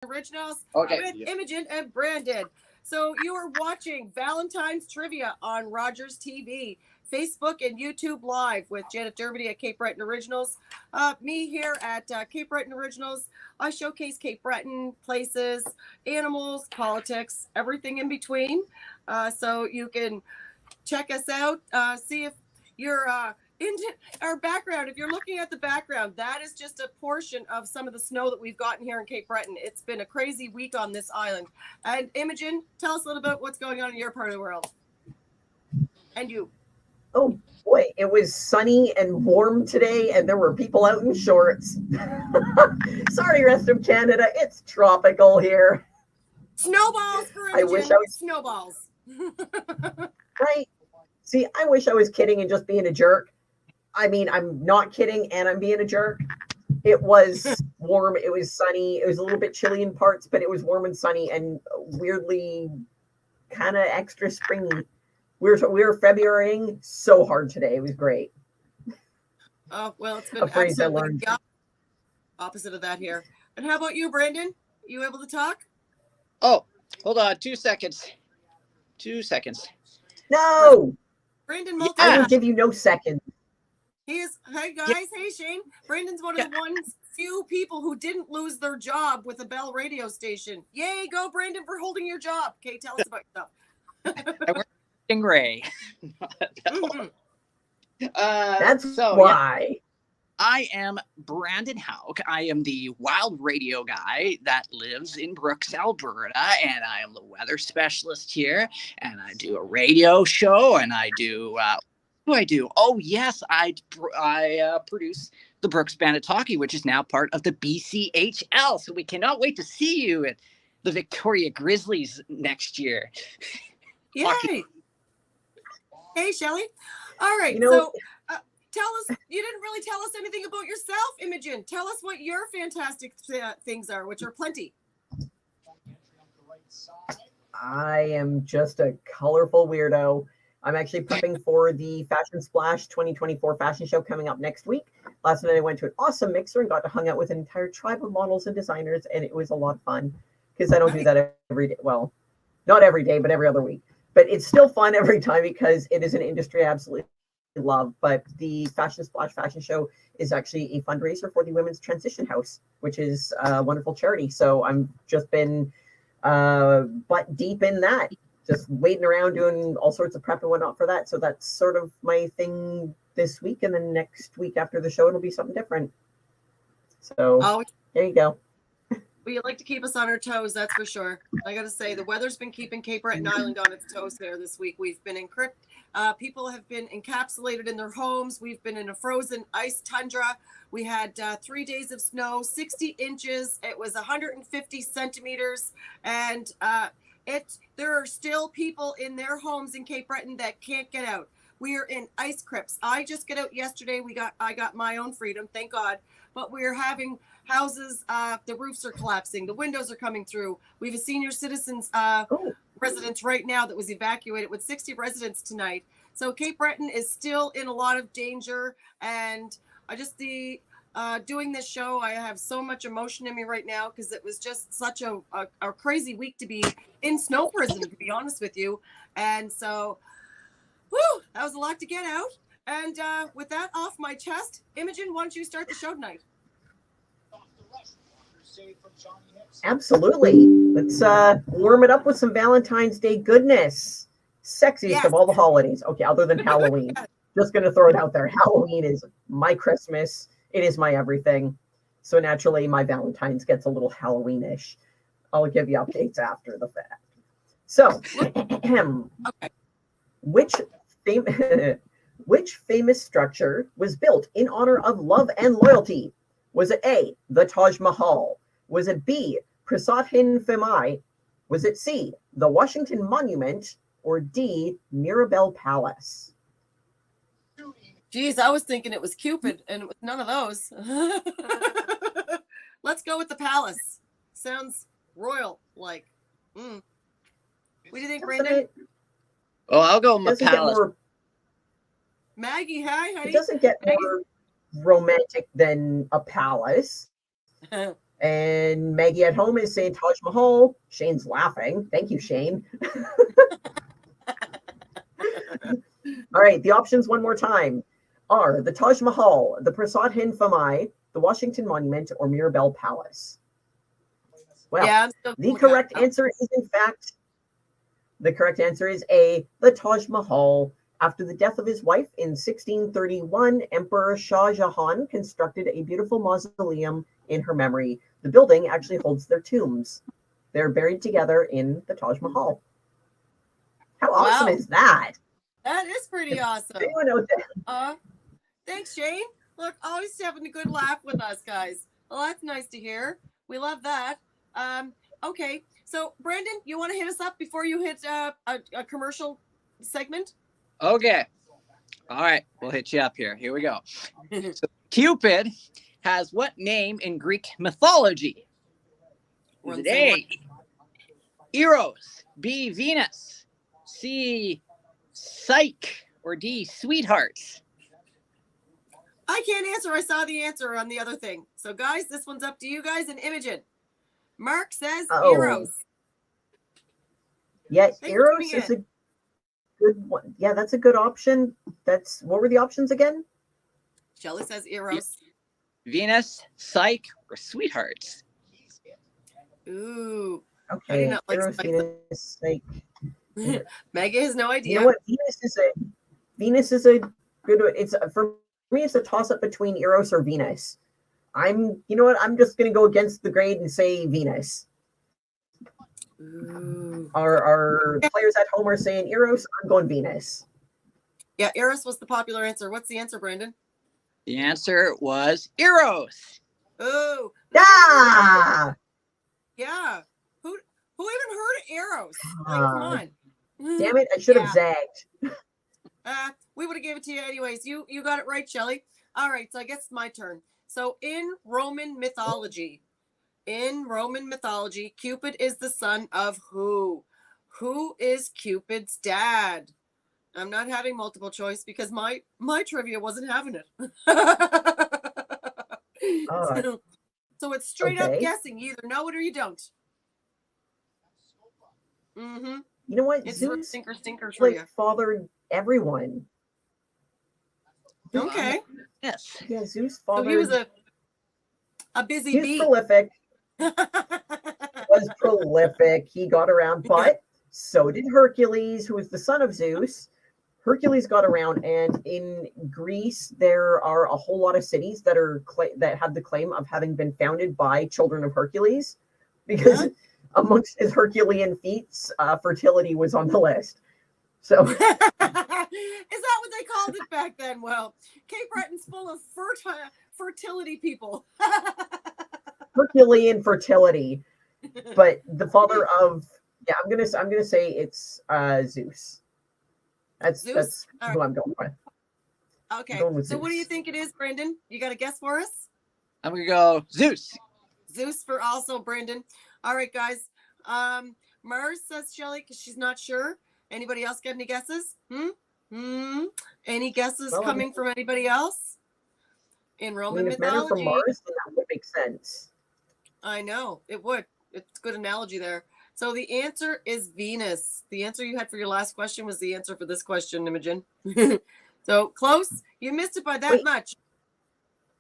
Originals Okay. with Imogen and Brandon. So you are watching Valentine's Trivia on Rogers TV, Facebook and YouTube Live with Janet Dermody at Cape Breton Originals. Me here at Cape Breton Originals. I showcase Cape Breton places, animals, politics, everything in between. So you can check us out. See if you're in our background. If you're looking at the background, that is just a portion of some of the snow that we've gotten here in Cape Breton. It's been a crazy week on this island. And Imogen, tell us a little bit what's going on in your part of the world. And you. Oh boy, it was sunny and warm today, and there were people out in shorts. Sorry, rest of Canada, it's tropical here. Snowballs for Imogen. I wish I was snowballs. Right. See, I wish I was kidding and just being a jerk. I mean, I'm not kidding and I'm being a jerk. It was warm. It was sunny. It was a little bit chilly in parts, but it was warm and sunny and weirdly kind of extra springy. We were Februarying so hard today. It was great. Oh, well, it's been absolutely the opposite of that here. And how about you, Brandon? You able to talk? Oh, hold on. 2 seconds. 2 seconds. No. Brandon, I will give you no seconds. He is. Hey guys. Hey Shane. Brandon's one of the few people who didn't lose their job with a Bell radio station. Yay, go Brandon for holding your job. Okay, tell us about yourself. I work at Stingray. That's why. Yeah. I am Brandon Houck. I am the wild radio guy that lives in Brooks, Alberta, and I am the weather specialist here. And I do a radio show, and I do. What do I do? Oh yes, I produce the Brooks Bandit Hockey, which is now part of the BCHL. So we cannot wait to see you at the Victoria Grizzlies next year. Yay! Hey, Shelley. All right, tell us, you didn't really tell us anything about yourself, Imogen. Tell us what your fantastic things are, which are plenty. I am just a colorful weirdo. I'm actually prepping for the Fashion Splash 2024 fashion show coming up next week. Last night I went to an awesome mixer and got to hang out with an entire tribe of models and designers, and it was a lot of fun because I don't do that every day. Well, not every day, but every other week. But it's still fun every time because it is an industry I absolutely love. But the Fashion Splash fashion show is actually a fundraiser for the Women's Transition House, which is a wonderful charity. So I'm just been butt deep in that, just waiting around doing all sorts of prep and whatnot for that. So that's sort of my thing this week, and then next week after the show it'll be something different. So there you go. Well, you like to keep us on our toes, that's for sure. I got to say, the weather's been keeping Cape Breton Island on its toes here this week. We've been people have been encapsulated in their homes. We've been in a frozen ice tundra. We had 3 days of snow, 60 inches. It was 150 centimeters. And there are still people in their homes in Cape Breton that can't get out. We are in ice crypts. I just got out yesterday. I got my own freedom, thank God. But we're having houses, the roofs are collapsing, the windows are coming through. We have a senior citizens residence right now that was evacuated with 60 residents tonight. So Cape Breton is still in a lot of danger. And I just doing this show, I have so much emotion in me right now because it was just such a crazy week to be in snow prison, to be honest with you. And so, that was a lot to get out. And with that off my chest, Imogen, why don't you start the show tonight? Absolutely. Let's warm it up with some Valentine's Day goodness. Sexiest of all the holidays. Okay, other than Halloween. Just going to throw it out there. Halloween is my Christmas. It is my everything. So naturally, my Valentine's gets a little Halloween-ish. I'll give you updates after the fact. So, which famous structure was built in honor of love and loyalty? Was it A, the Taj Mahal? Was it B, Prasad-hin Femai? Was it C, the Washington Monument? Or D, Mirabelle Palace? Geez, I was thinking it was Cupid, and it was none of those. Let's go with the palace. Sounds royal-like. What do you think, Brandon? Oh, I'll go with the palace. Maggie, hi. It doesn't get more romantic than a palace. And Maggie at home is saying Taj Mahal. Shane's laughing. Thank you, Shane. All right, the options one more time are the Taj Mahal, the Prasad Hind Famai, the Washington Monument, or Mirabelle Palace. Well, Yeah, I'm still the going with correct that. answer is, in fact, the correct answer is A, the Taj Mahal. After the death of his wife in 1631, Emperor Shah Jahan constructed a beautiful mausoleum in her memory. The building actually holds their tombs. They're buried together in the Taj Mahal. How awesome Wow. is that? That is pretty awesome. Anyone know that? Thanks, Shane. Look, always having a good laugh with us, guys. Well, that's nice to hear. We love that. Okay, so Brandon, you want to hit us up before you hit a commercial segment? Okay. All right. We'll hit you up here. Here we go. So Cupid has what name in Greek mythology? Is it A, Eros, B, Venus, C, Psyche, or D, Sweetheart? I can't answer. I saw the answer on the other thing. So, guys, this one's up to you guys and Imogen. Mark says Eros. Yeah, Thanks for Eros tuning is in. a good one. Yeah, that's a good option. What were the options again? Shelley says Eros. Venus, Psyche, or Sweetheart? Ooh. I do Okay, not like Eros, Psyche. Venus, like Maggie has no idea. you know what? Venus is a good. It's for me. It's a toss up between Eros or Venus. You know what? I'm just gonna go against the grade and say Venus. Ooh. Our players at home are saying Eros. I'm going Venus. Yeah, Eros was the popular answer. What's the answer, Brandon? The answer was Eros. Oh. Ah! Yeah. Who even heard of Eros? Like, come on. Damn it! I should have zagged. We would have gave it to you anyways. You got it right, Shelley. All right, so I guess it's my turn. So in Roman mythology, Cupid is the son of who? Who is Cupid's dad? I'm not having multiple choice because my trivia wasn't having it. So it's straight up guessing. You either know it or you don't. Mm-hmm. You know what? It's Zeus stinker for you. fathered everyone. Okay. Yes. Yeah, Zeus fathered. So he was a busy bee. He was prolific. He got around, but so did Hercules, who was the son of Zeus. Hercules got around, and in Greece, there are a whole lot of cities that have the claim of having been founded by children of Hercules, because amongst his Herculean feats, fertility was on the list. So, is that what they called it back then? Well, Cape Breton's full of fertility people. Herculean fertility, but the father of I'm gonna say it's Zeus. That's Zeus? That's All who right. I'm going with. Okay. Going with So Zeus. what do you think it is, Brandon? You got a guess for us? I'm gonna go Zeus. Zeus for also Brandon. All right, guys. Mars says Shelley because she's not sure. Anybody else got any guesses? Any guesses coming from anybody else? In Roman if men are from mythology. Mars, then that would make sense. I know, it would. It's a good analogy there. So the answer is Venus. The answer you had for your last question was the answer for this question, Imogen. So close. You missed it by that much.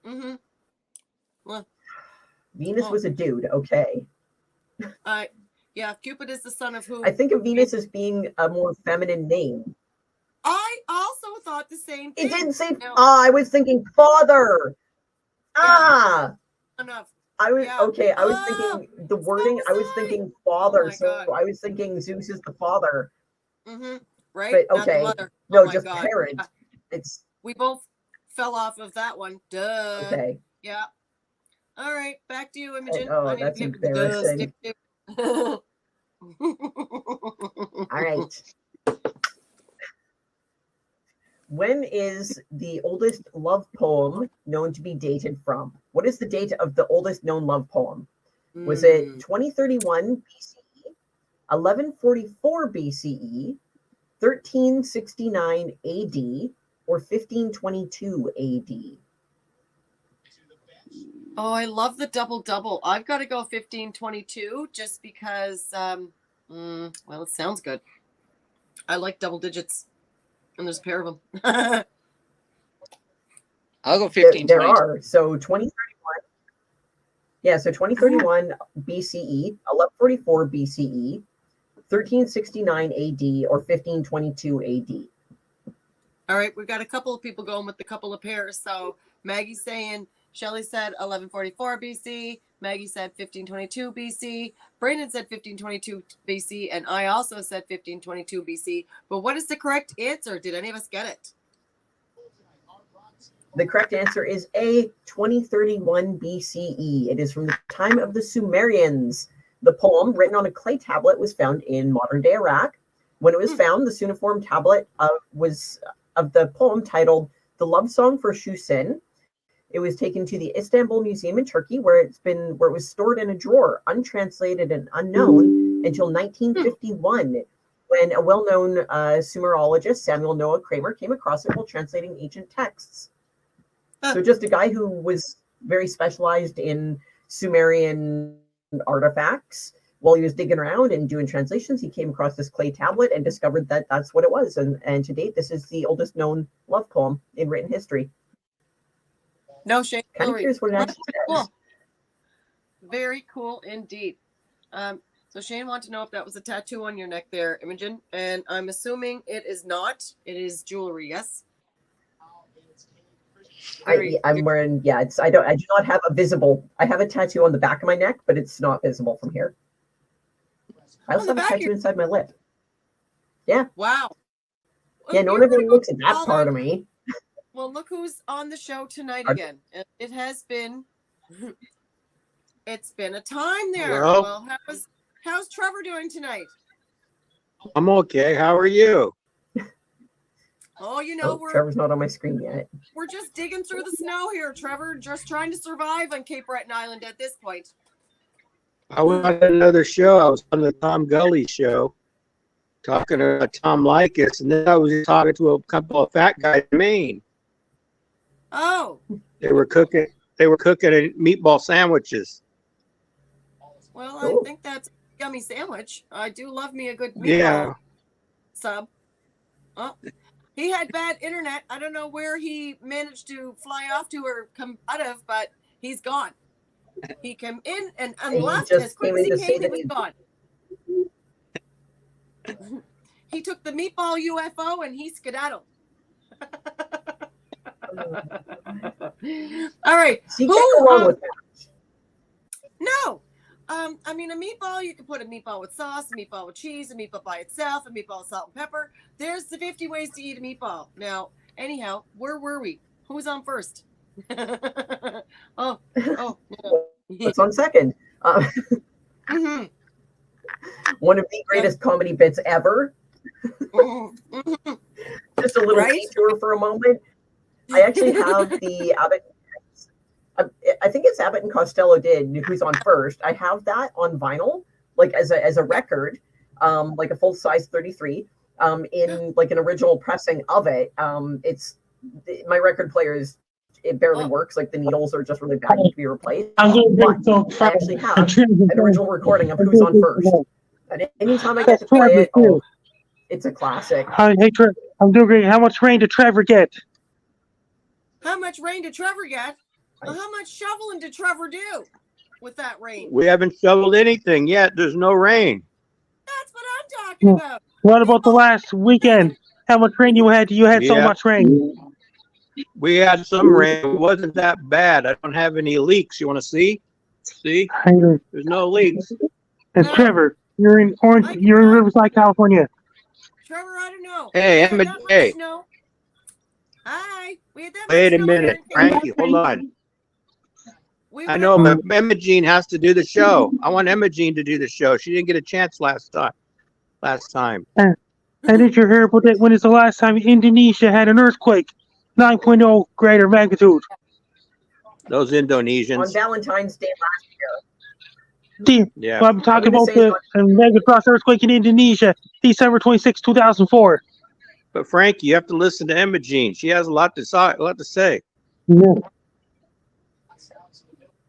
Mm-hmm. Well, Venus was a dude, okay. Yeah, Cupid is the son of who? I think of Venus as being a more feminine name. I also thought the same thing. It didn't say. I was thinking father. Enough. I was okay. I was thinking the wording. I was thinking father. So I was thinking Zeus is the father. Mm-hmm. Right. But okay. Not the mother. No, just parent. It's. We both fell off of that one. Duh. Okay. Yeah. All right. Back to you, Imogen. Oh, that's embarrassing. All right. When is the oldest love poem known to be dated from? What is the date of the oldest known love poem? Was it 2031 BCE, 1144 BCE, 1369 AD, or 1522 AD? Oh, I love the double. I've got to go 1522 just because, well, it sounds good. I like double digits, and there's a pair of them. I'll go 15. There are. So 2031. Yeah, so 2031 BCE, 1144 BCE, 1369 AD, or 1522 AD. All right, we've got a couple of people going with a couple of pairs. So Maggie's saying, Shelly said 1144 BC. Maggie said 1522 BC. Brandon said 1522 BC. And I also said 1522 BC. But what is the correct answer? Did any of us get it? The correct answer is A, 2031 BCE. It is from the time of the Sumerians. The poem, written on a clay tablet, was found in modern-day Iraq. When it was found, the cuneiform tablet was of the poem titled "The Love Song for Shusin." It was taken to the Istanbul Museum in Turkey, where it was stored in a drawer, untranslated and unknown, until 1951, when a well-known Sumerologist, Samuel Noah Kramer, came across it while translating ancient texts. So just a guy who was very specialized in Sumerian artifacts. While he was digging around and doing translations, he came across this clay tablet and discovered that that's what it was. And to date, this is the oldest known love poem in written history. No shame. Kind of curious what it actually says. Cool. Very cool indeed. So Shane wanted to know if that was a tattoo on your neck there, Imogen. And I'm assuming it is not. It is jewelry, yes? I'm wearing, I do not have a visible, I have a tattoo on the back of my neck, but it's not visible from here. I also have a tattoo inside my lip. Yeah. Wow. Yeah, no one ever looks at that part of me. Well, look who's on the show tonight again. It has been, it's been a time there. Well, how's Trevor doing tonight? I'm okay. How are you? Oh, you know, Trevor's not on my screen yet. We're just digging through the snow here, Trevor. Just trying to survive on Cape Breton Island at this point. I was on another show. I was on the Tom Gully show, talking to Tom Likas, and then I was talking to a couple of fat guys in Maine. Oh. They were cooking meatball sandwiches. Well, I think that's a yummy sandwich. I do love me a good meatball sub. Oh. He had bad internet. I don't know where he managed to fly off to or come out of, but he's gone. He came in and left as quick as he came. He was gone. He took the meatball UFO and he skedaddled. All right. So you can't go wrong with that. No. I mean, a meatball, you can put a meatball with sauce, a meatball with cheese, a meatball by itself, a meatball with salt and pepper. There's the 50 ways to eat a meatball. Now, anyhow, where were we? Who was on first? Oh. What's on second? Mm-hmm. One of the greatest comedy bits ever. Mm-hmm. Just a little detour for a moment. I actually have the Abbott. I think it's Abbott and Costello did who's on first. I have that on vinyl, like as a record, like a full size 33, in like an original pressing of it. It's my record player it barely works. Like the needles are just really bad to be replaced. But I actually have an original recording of who's on first. And anytime I get to play it, it's a classic. Hey, Trevor, I'm doing great. How much rain did Trevor get? How much rain did Trevor get? Well, how much shoveling did Trevor do with that rain? We haven't shoveled anything yet. There's no rain. That's what I'm talking about. What about the last weekend? How much rain you had? You had so much rain. We had some rain. It wasn't that bad. I don't have any leaks. You want to see? See? There's no leaks. And No. Trevor, you're in Riverside, California. Trevor, I don't know. Hey, We had that much hey. snow. Hi. We had that much Wait a snow minute, here in Frankie. Hold on. We I went know, up- but Imogen has to do the show. I want Imogen to do the show. She didn't get a chance last time. And did you hear about that? When is the last time Indonesia had an earthquake? 9.0 greater magnitude. Those On Indonesians. Valentine's Day last year. Yeah. Well, I'm talking I'm gonna about say the Megatron earthquake in Indonesia, December 26, 2004. But Frankie, you have to listen to Imogen. She has a lot to say. Yeah.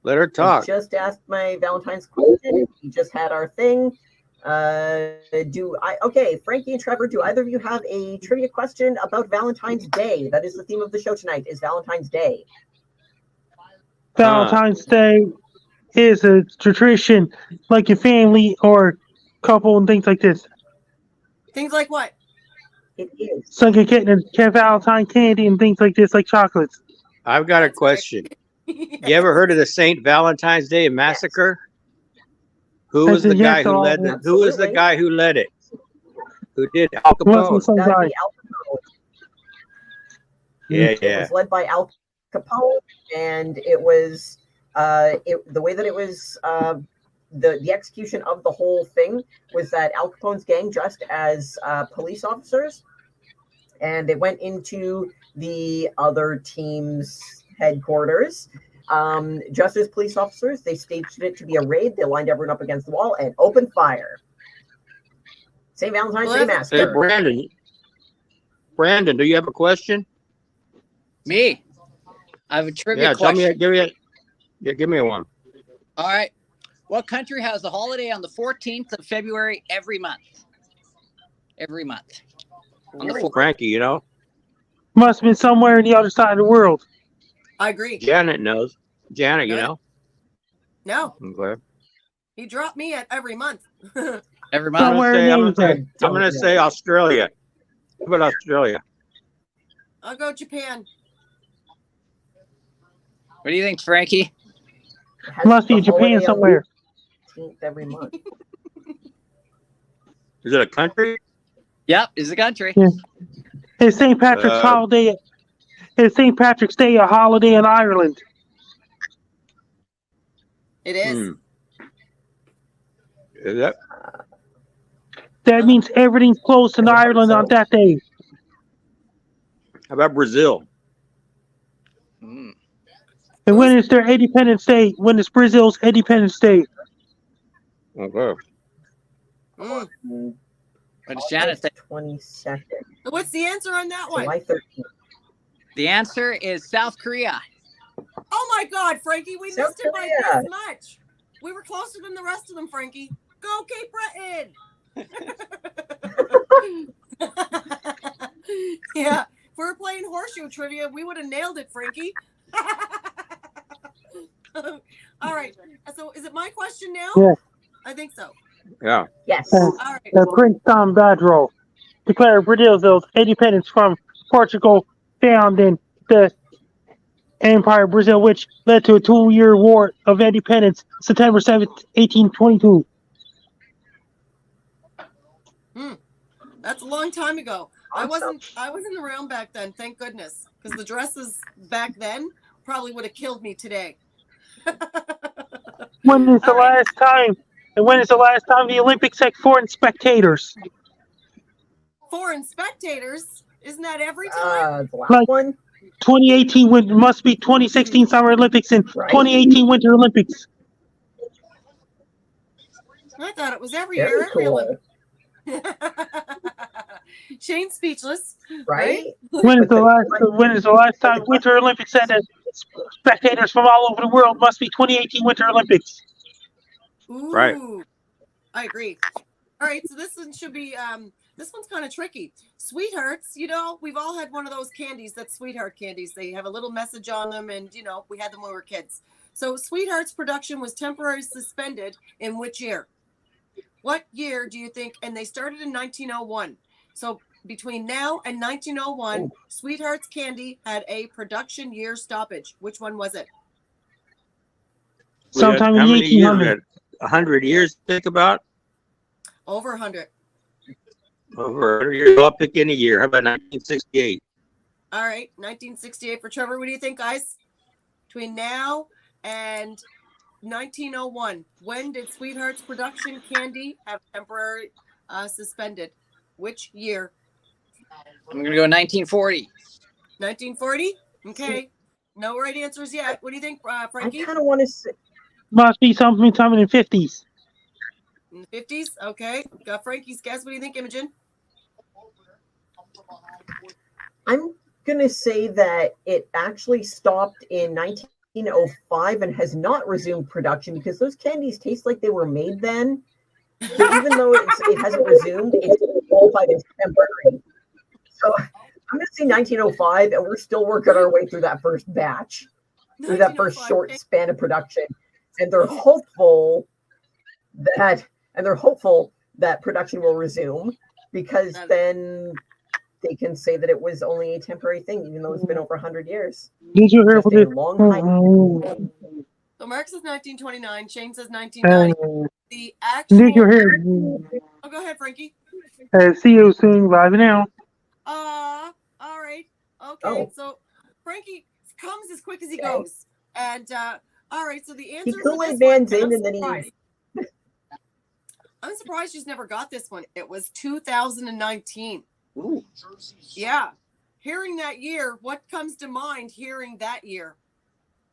Let her I talk. just asked my Valentine's question. We just had our thing. Okay, Frankie and Trevor, do either of you have a trivia question about Valentine's Day? That is the theme of the show tonight, is Valentine's Day. Valentine's Day is a tradition, like your family or couple and things like this. Things like what? It is. So you're getting Valentine candy and things like this, like chocolates. I've got a That's right. question. You ever heard of the St. Valentine's Day Massacre? Who I was the said guy yes, who all led of the it. Who was the Absolutely. guy who led it? Who did Al It wasn't Capone? some That'd guy. be Al Capone. Yeah, It yeah. was led by Al Capone, and it was the way that it was the execution of the whole thing was that Al Capone's gang dressed as police officers, and they went into the other team's headquarters. Just as police officers, they staged it to be a raid. They lined everyone up against the wall and opened fire. St. Valentine's Day Well, Hey, Massacre. Brandon, do you have a question? Me. I have a trivia Yeah, tell question. me. Give me one. All right. What country has a holiday on the 14th of February every month? Every month. On the 14th. Frankie, you know. Must have been somewhere in the other side of the world. I agree. Janet knows. Janet, you know. No, Okay. he dropped me at every month. Every I'm month. Somewhere in gonna Asia. say, I'm gonna say Australia. How about Australia? I'll go Japan. What do you think, Frankie? Has Must be the in Japan holiday on somewhere. the 15th every month. Is it a country? Yep, is the country. Yeah. It's St. Patrick's holiday. It's St. Patrick's Day, a holiday in Ireland. It is. Is that? That means everything's closed in I would hope Ireland so. on that day. How about Brazil? Mm. And when is their Independence Day? When is Brazil's Independence Day? Okay. Mm. What does Janet say? 22nd. So what's the answer on that one? July 13th. The answer is South Korea. Oh my God, Frankie, we South missed it by Korea. this much. We were closer than the rest of them, Frankie. Go Cape Breton. Yeah, if we were playing horseshoe trivia, we would have nailed it, Frankie. All right. So is it my question now? Yeah. I think so. Yeah. Yes. All right. Prince Dom Badro declared Brazil's independence from Portugal, founding the Empire of Brazil, which led to a 2-year war of independence, September 7th, 1822. That's a long time ago. Awesome. I wasn't around back then, thank goodness. Because the dresses back then probably would have killed me today. When is the All right. last time? And when is the last time the Olympics had foreign spectators? Foreign spectators, isn't that every time? The last Like- one. 2018 must be 2016 Summer Olympics and Right. 2018 Winter Olympics. I thought it was every Very year, every cool. Olympic. Shane's speechless. Right? When is the last time Winter Olympics had spectators from all over the world? Must be 2018 Winter Olympics. Ooh, Right. I agree. All right, so this one should be this one's kind of tricky. Sweethearts, you know, we've all had one of those candies, that's sweetheart candies. They have a little message on them, and you know, we had them when we were kids. So Sweethearts production was temporarily suspended in which year? What year do you think? And they started in 1901. So between now and 1901, Sweethearts candy had a production year stoppage. Which one was it? Sometime How in the many years? 1800s. 100 years to think about? Over 100. Over 100 years. I'll pick any year. How about 1968? All right, 1968 for Trevor. What do you think, guys? Between now and 1901, when did Sweethearts production candy have temporary suspended? Which year? I'm going to go 1940. 1940? Okay. No right answers yet. What do you think, I Frankie? kind of want to say. Must be sometime in the 50s. In the 50s? Okay. Got Frankie's guess. What do you think, Imogen? I'm going to say that it actually stopped in 1905 and has not resumed production because those candies taste like they were made then. So even though it hasn't resumed, it's qualified as temporary. So I'm going to say 1905, and we're still working our way through that first batch, through that first 1905. short span of production, and they're hopeful that production will resume because then they can say that it was only a temporary thing, even though it's been over 100 years. Did you hear Just from a the long hike. So Mark says 1929. Shane says 1990. The Did actual. you hear? Oh, go ahead, Frankie. See you soon. Bye now. All right. Okay. Oh. So Frankie comes as quick as he Okay. goes. And all right. So the answer He for Kool-Aid this Man's one, in, and then he. I'm surprised she's never got this one. It was 2019. Ooh. Yeah. Hearing that year, what comes to mind hearing that year?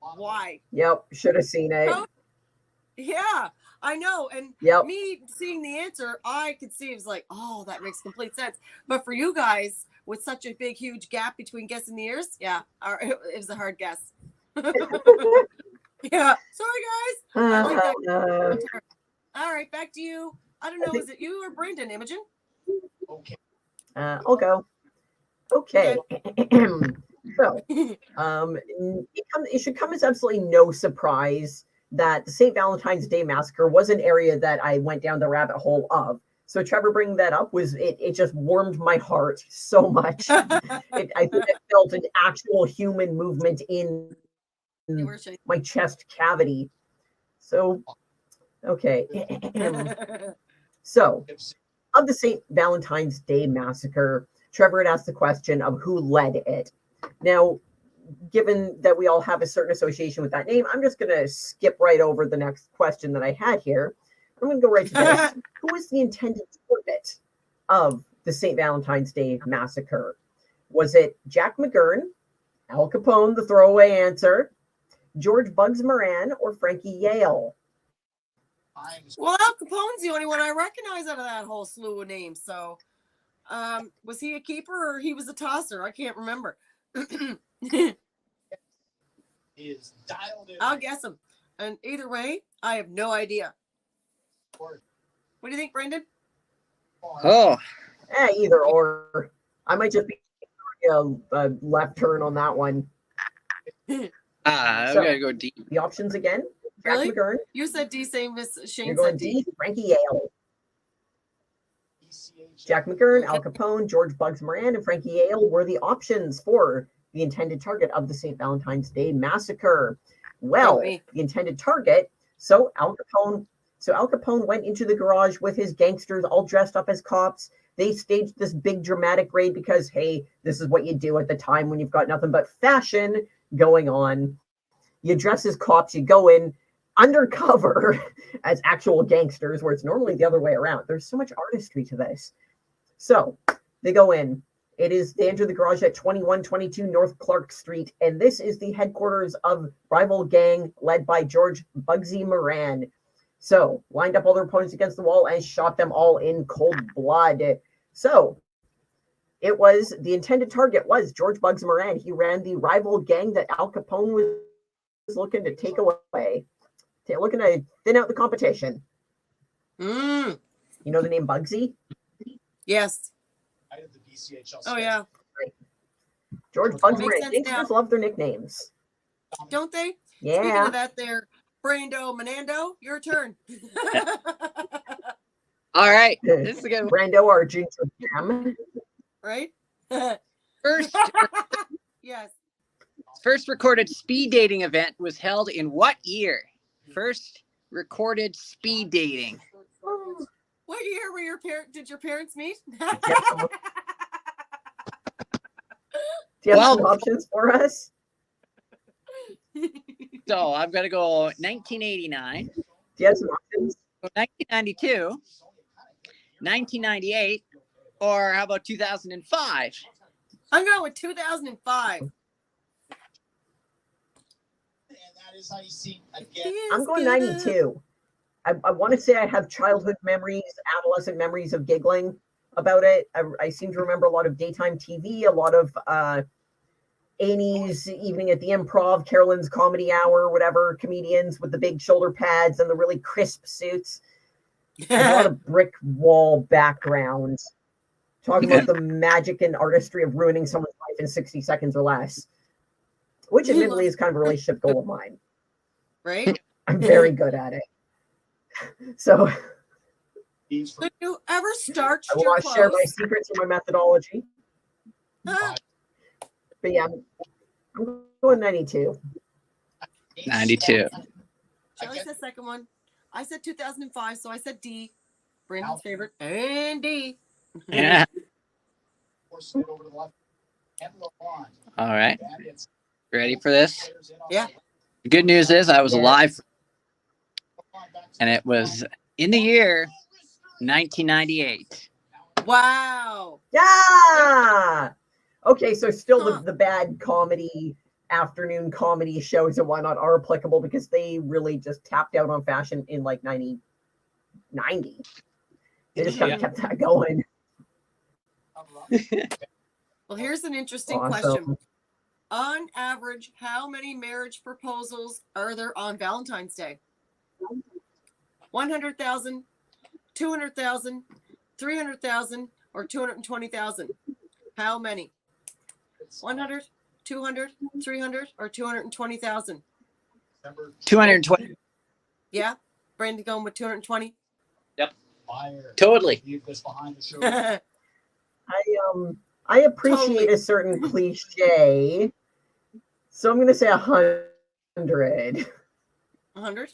Why? Yep, should have seen it. Oh, yeah, I know. And Yep. me seeing the answer, I could see it was like, oh, that makes complete sense. But for you guys, with such a big, huge gap between guessing the years, yeah, it was a hard guess. Yeah, sorry, guys. I like that. All right, back to you. I don't know, is it you or Brendan, Imogen? I'll go. Okay. So, it should come as absolutely no surprise that the St. Valentine's Day Massacre was an area that I went down the rabbit hole of. So Trevor bringing that up it just warmed my heart so much. I think I felt an actual human movement in my chest cavity. So, okay. So, of the St. Valentine's Day Massacre, Trevor had asked the question of who led it. Now, given that we all have a certain association with that name, I'm just going to skip right over the next question that I had here. I'm going to go right to this. Who was the intended target of the St. Valentine's Day Massacre? Was it Jack McGurn, Al Capone, the throwaway answer, George Bugs Moran, or Frankie Yale? Well, Al Capone's the only one I recognize out of that whole slew of names. So, was he a keeper or he was a tosser? I can't remember. I'll guess him. And either way, I have no idea. What do you think, Brendan? Oh. Either or. I might just be a left turn on that one. I'm going to go D. The options again. Jack Really? McGurn. You said D, same as Shane You're going said D. D. Frankie Yale. Jack McGurn, Al Capone, George Bugs Moran, and Frankie Yale were the options for the intended target of the St. Valentine's Day Massacre. Well, the intended target, so Al Capone went into the garage with his gangsters all dressed up as cops. They staged this big dramatic raid because, hey, this is what you do at the time when you've got nothing but fashion going on. You dress as cops, you go in undercover as actual gangsters, where it's normally the other way around. There's so much artistry to this. So they go in. They enter the garage at 2122 North Clark Street, and this is the headquarters of rival gang led by George Bugsy Moran. So lined up all their opponents against the wall and shot them all in cold blood. So the intended target was George Bugs Moran. He ran the rival gang that Al Capone was looking to take away, looking to thin out the competition. You know the name Bugsy? Yes. Oh, yeah. George Bugs Moran. Gangsters love their nicknames. Don't they? Yeah. Speaking of that there, Brando Menando, your turn. All right. This is a good one. Brando, our junior jam. Right? First, yes. First recorded speed dating event was held in what year? First recorded speed dating. What year were did your parents meet? Do you have some options for us? So I'm going to go 1989. Do you have some options? 1992, 1998, or how about 2005? I'm going with 2005. I'm going 92. I want to say I have childhood memories, adolescent memories of giggling about it. I seem to remember a lot of daytime TV, a lot of Amy's evening at the Improv, Carolyn's Comedy Hour, whatever, comedians with the big shoulder pads and the really crisp suits. There's a lot of brick wall backgrounds talking about the magic and artistry of ruining someone's life in 60 seconds or less, which admittedly is kind of a relationship goal of mine. Right? I'm very good at it. So Could you ever starch I will your not share my clothes? secrets or my methodology. Huh? But yeah, I'm going 92. 92. Shelly said second one. I said 2005, so I said D. Brandon's favorite. And D. Yeah. All right. Ready for this? Yeah. The good news is I was alive, and it was in the year 1998. Wow. Yeah. Okay, so still Huh. the bad comedy, afternoon comedy shows and whatnot are applicable because they really just tapped out on fashion in like 90. They just kind of kept that going. Well, here's an interesting Awesome. question. On average, how many marriage proposals are there on Valentine's Day? 100,000, 200,000, 300,000, or 220,000? How many? 100, 200, 300, or 220,000? 220. Yeah? Brandon going with 220? Totally. I appreciate Totally. a certain cliche, so I'm going to say 100. 100?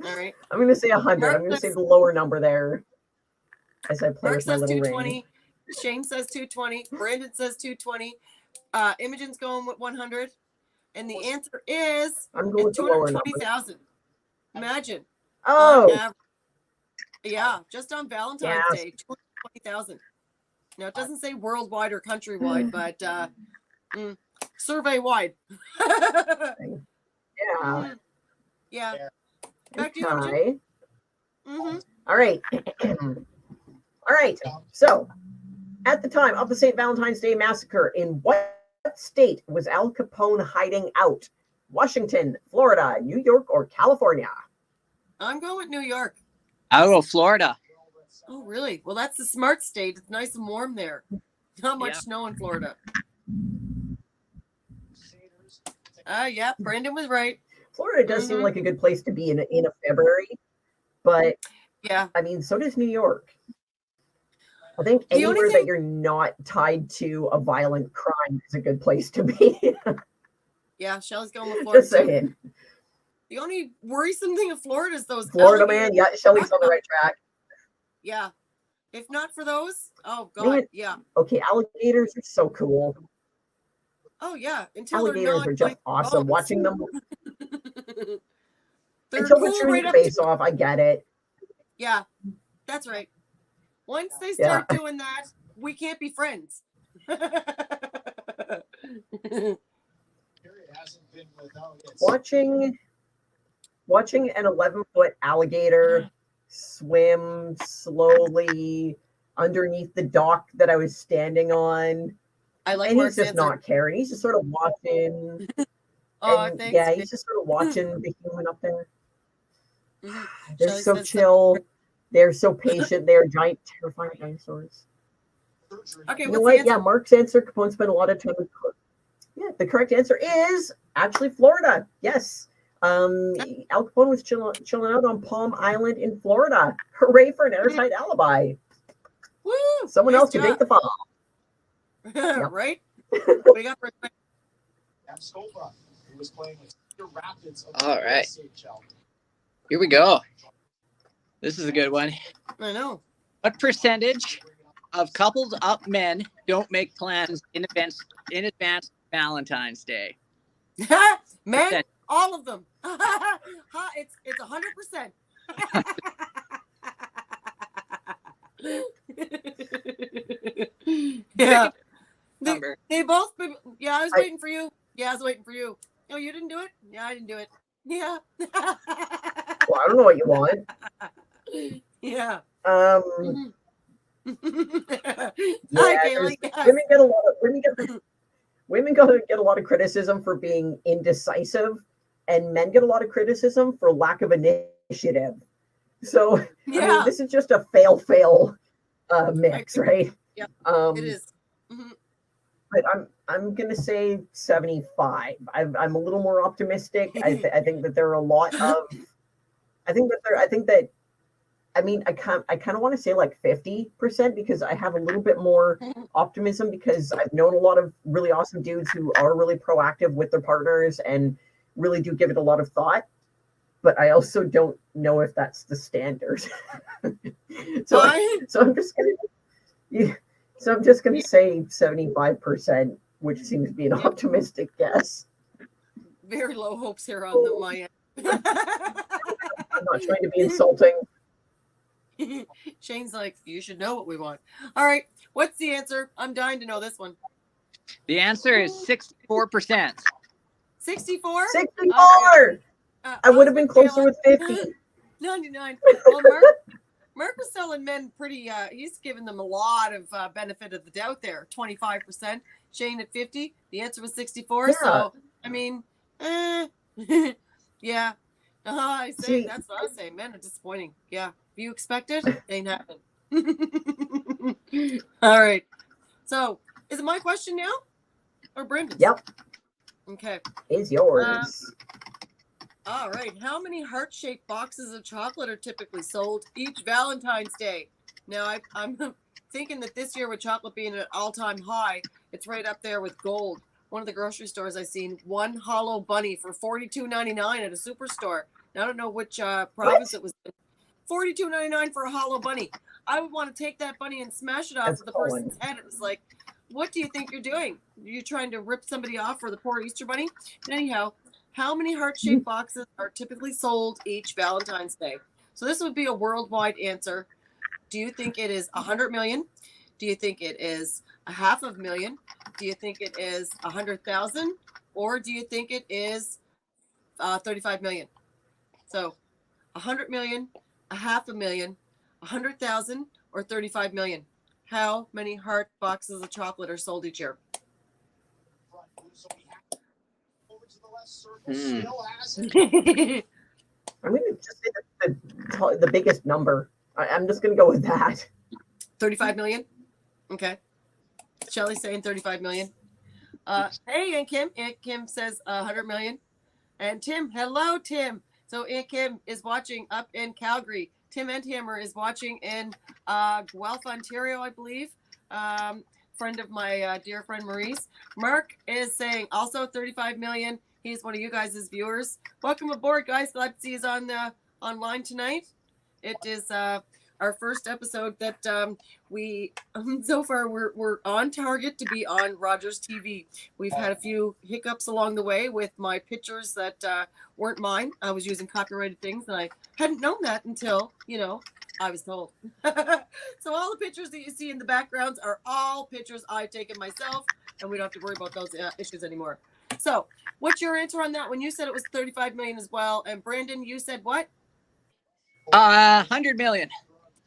All right. I'm going to say 100. I'm going to say the lower number there as I play Mark with my says little 220. ring. Shane says 220. Brandon says 220. Imogen's going with 100. And the answer is I'm going with the lower number. 220,000. Imagine. Oh, On average. Yeah, just on Valentine's Yes. Day, 220,000. Now, it doesn't say worldwide or countrywide, but survey-wide. yeah. Yeah. Back to you, Imogen. Okay. Mm-hmm. All right. All right. So, at the time of the St. Valentine's Day Massacre, in what state was Al Capone hiding out? Washington, Florida, New York, or California? I'm going with New York. I'll go Florida. Oh, really? Well, that's the smart state. It's nice and warm there. Not much Yeah. snow in Florida. Yeah, Brandon was right. Florida does seem like a good place to be in a February, but Yeah. I mean, so does New York. I think The only anywhere thing- that you're not tied to a violent crime is a good place to be. Yeah, Shelly's going with Florida. Just saying. The only worrisome thing of Florida is those Florida, alligators. man. Yeah, Shelly's on the right track. Yeah. If not for those, oh You know God, what? yeah. Okay, alligators are so cool. Oh yeah. Until Alligators they're are not just like awesome. dogs. Watching them They're until cool they're chewing right your up to- face off. I get it. Yeah, that's right. Once they start doing that, we can't be friends. Watching an 11-foot alligator swim slowly underneath the dock that I was standing on, I like and he's Mark's just answer. not caring. He's just sort of watching. Oh, And thanks. yeah, he's just sort of watching the human up there. Mhm. They're Shelley so says chill. They're so patient. They're giant, terrifying dinosaurs. Okay, You know what's what? the answer? Yeah, Mark's answer. Capone spent a lot of time with. Yeah, the correct answer is actually Florida. Yes. Al Capone was chilling out on Palm Island in Florida. Hooray for an airtight alibi. Woo! Someone nice else can job. take the fall. Right? What do you got for All right. Here we go. This is a good one. I know. What percentage of coupled up men don't make plans in advance of Valentine's Day? Men, Percent. all of them. It's 100%. Yeah. Number. They both. Yeah, I was I- waiting for you. Yeah, I was waiting for you. Oh, you didn't do it? Yeah, I didn't do it. Yeah. Well, I don't know what you want. Yeah. Yeah, Hi, Kaylee. women get a lot of women get a lot of criticism for being indecisive, and men get a lot of criticism for lack of initiative. So, I mean, Yeah, this is just a fail mix, right? Yeah, Um, it is. Mhm. but I'm gonna say 75. I'm a little more optimistic. I think that there are a lot of. I think that. I mean, I kind of want to say like 50% because I have a little bit more optimism because I've known a lot of really awesome dudes who are really proactive with their partners and really do give it a lot of thought. But I also don't know if that's the standard. so I I'm just gonna. Yeah, so I'm just gonna say 75%, which seems to be an optimistic guess. very low hopes here on my end. I'm not trying to be insulting. Shane's like, you should know what we want. All right, what's the answer? I'm dying to know this one. The answer is 64%. 64? 64. I would have been closer with 50. 99. Well, Mark was telling men pretty, he's given them a lot of benefit of the doubt there. 25%. Shane at 50. The answer was 64. Yeah. So, I mean, yeah. I say, See, that's what I say. Men are disappointing. Yeah. If you expect it, ain't happening. All right. So, is it my question now? Or Brendan's? Yep. Okay. Is yours. All right. How many heart-shaped boxes of chocolate are typically sold each Valentine's Day? Now, I'm thinking that this year with chocolate being at an all-time high, it's right up there with gold. One of the grocery stores I seen, one hollow bunny for $42.99 at a superstore. Now, I don't know which province it was in. $42.99 for a hollow bunny. I would want to take that bunny and smash it off That's of the person's head. It was like, what do you think you're doing? You're trying to rip somebody off for the poor Easter bunny? But anyhow, how many heart-shaped boxes are typically sold each Valentine's Day? So this would be a worldwide answer. Do you think it is 100 million? Do you think it is 500,000? Do you think it is 100,000? Or do you think it is 35 million? So 100 million, 500,000, 100,000, or 35 million? How many heart boxes of chocolate are sold each year? I'm going to just say the biggest number. I'm just going to go with that. 35 million? Okay. Shelly's saying 35 million. Hey, Aunt Kim. Aunt Kim says 100 million. And Tim, hello, Tim. So Aunt Kim is watching up in Calgary. Tim Enthammer is watching in Guelph, Ontario, I believe. Friend of my dear friend Maurice. Mark is saying also 35 million. He's one of you guys' viewers. Welcome aboard, guys. Glad to see you on online tonight. It is our first episode that we so far we're on target to be on Rogers TV. We've had a few hiccups along the way with my pictures that weren't mine. I was using copyrighted things, and I hadn't known that until I was told. So all the pictures that you see in the backgrounds are all pictures I've taken myself, and we don't have to worry about those issues anymore. So, what's your answer on that? When you said it was 35 million as well, and Brandon, you said what? 100 million.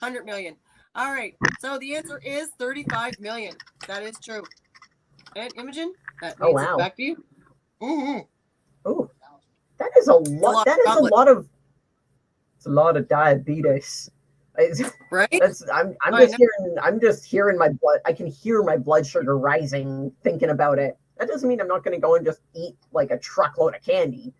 100 million. All right. So the answer is 35 million. That is true. And Imogen, that means it's back to you. Mm-hmm. Oh, that is a lot. That is a lot of. It's a lot of diabetes. Right. I'm just hearing my blood. I can hear my blood sugar rising thinking about it. That doesn't mean I'm not going to go and just eat like a truckload of candy.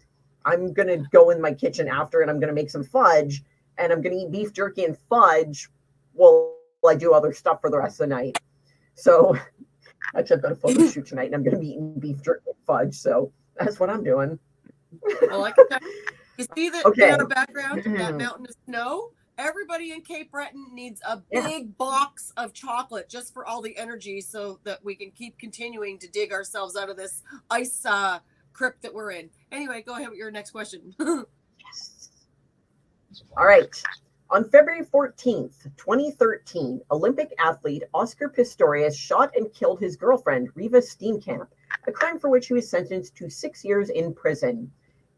I'm going to go in my kitchen after and I'm going to make some fudge and I'm going to eat beef jerky and fudge while I do other stuff for the rest of the night. So actually I've got a photo shoot tonight and I'm going to be eating beef jerky and fudge. So that's what I'm doing. Well, I can tell you see that in our background, that mountain of snow? Everybody in Cape Breton needs a big box of chocolate just for all the energy so that we can keep continuing to dig ourselves out of this ice crypt that we're in. Anyway, go ahead with your next question. Yes. All right. On February 14th, 2013, Olympic athlete Oscar Pistorius shot and killed his girlfriend, Riva Steenkamp, a crime for which he was sentenced to 6 years in prison.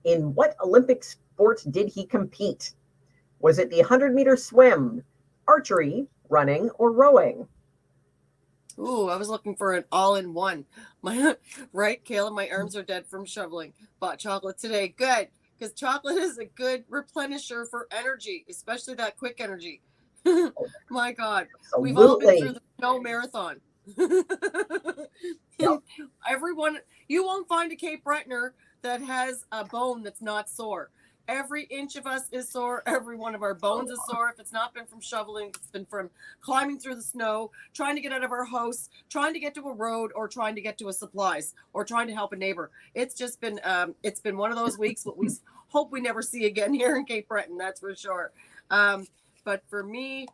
In what Olympic sport did he compete? Was it the 100-meter swim, archery, running, or rowing? Ooh, I was looking for an all-in-one. Right, Kayla, my arms are dead from shoveling. Bought chocolate today. Good, because chocolate is a good replenisher for energy, especially that quick energy. My God, we've all been through the snow marathon. Yep. Everyone, you won't find a Cape Bretoner that has a bone that's not sore. Every inch of us is sore. Every one of our bones is sore. If it's not been from shoveling, it's been from climbing through the snow, trying to get out of our house, trying to get to a road, or trying to get to a supplies, or trying to help a neighbor. It's just been one of those weeks that we hope we never see again here in Cape Breton. That's for sure. But for me,